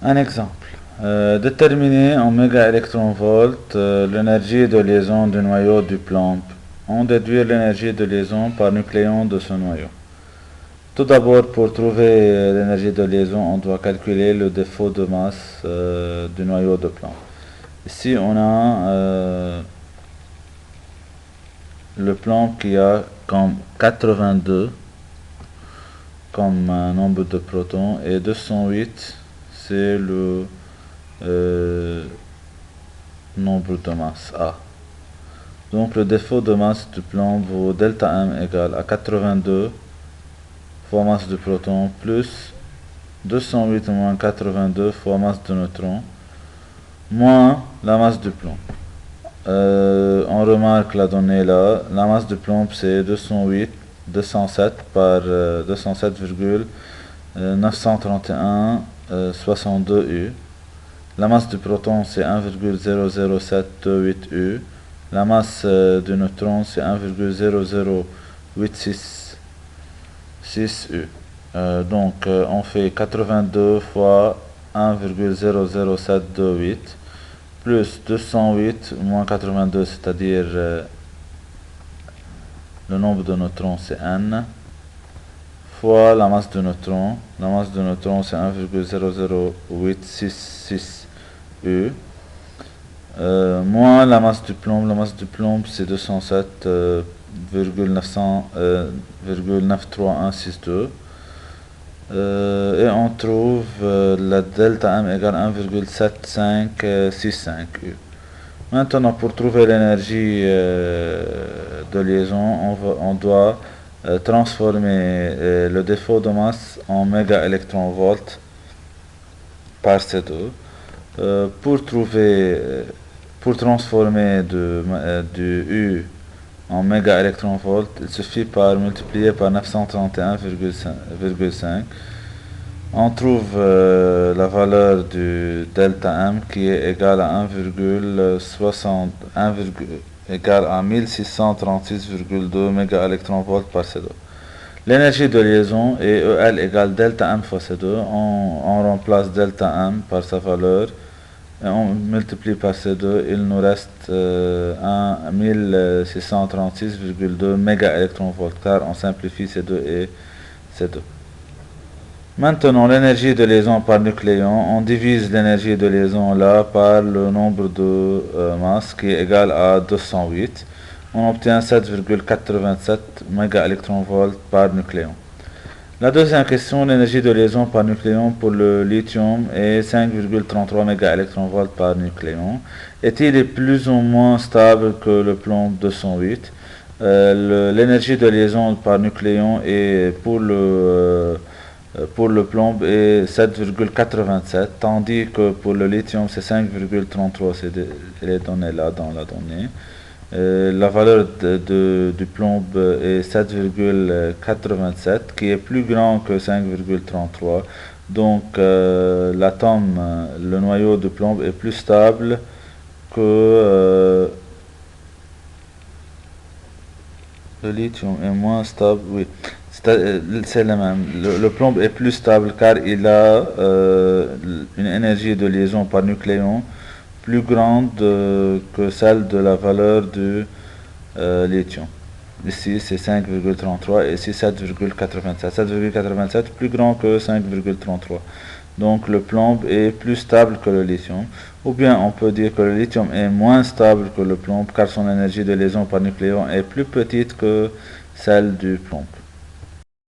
Un exemple. Déterminer en mégaélectronvolts l'énergie de liaison du noyau du plomb. On déduit l'énergie de liaison par nucléon de ce noyau. Tout d'abord, pour trouver l'énergie de liaison, on doit calculer le défaut de masse du noyau de plomb. Ici, on a le plomb qui a comme 82 comme nombre de protons et 208 c'est le nombre de masse A. Donc le défaut de masse du plomb vaut delta M égale à 82 fois masse de proton plus 208 moins 82 fois masse de neutrons moins la masse du plomb. On remarque la donnée là, la masse de plomb c'est 207 par 207,931 62 U. La masse du proton c'est 1,00728 U. La masse du neutron c'est 1,00866 U. On fait 82 fois 1,00728 plus 208 moins 82, c'est-à-dire le nombre de neutrons c'est n, fois la masse de neutrons. La masse de neutrons c'est 1,00866 U. Moins la masse du plomb. La masse du plomb c'est 207,93162. Et on trouve la delta M égale 1,7565 U. Maintenant, pour trouver l'énergie de liaison, on doit transformer le défaut de masse en mégaélectronvolts par C2. Pour transformer du U en mégaélectronvolts, il suffit par multiplier par 931,5. On trouve la valeur du delta M qui est égale à 1,60 égale à 1636,2 mégaélectronvolts par C2. L'énergie de liaison est EL égale delta M fois C2. On remplace delta M par sa valeur et on multiplie par C2. Il nous reste 1636,2 mégaélectronvolts car on simplifie C2 et C2. Maintenant, l'énergie de liaison par nucléon, on divise l'énergie de liaison là par le nombre de masses qui est égal à 208. On obtient 7,87 mégaélectronvolts par nucléon. La deuxième question, l'énergie de liaison par nucléon pour le lithium est 5,33 mégaélectronvolts par nucléon. Est-il plus ou moins stable que le plomb 208? L'énergie de liaison par nucléon est pour le plomb est 7,87, tandis que pour le lithium c'est 5,33, c'est les données là dans la donnée. La valeur du plomb est 7,87, qui est plus grand que 5,33. Donc l'atome, le noyau de plomb est plus stable que le lithium est moins stable, oui. C'est le même. Le plomb est plus stable car il a une énergie de liaison par nucléon plus grande que celle de la valeur du lithium. Ici c'est 5,33 et ici 7,87. 7,87 plus grand que 5,33. Donc le plomb est plus stable que le lithium. Ou bien on peut dire que le lithium est moins stable que le plomb car son énergie de liaison par nucléon est plus petite que celle du plomb.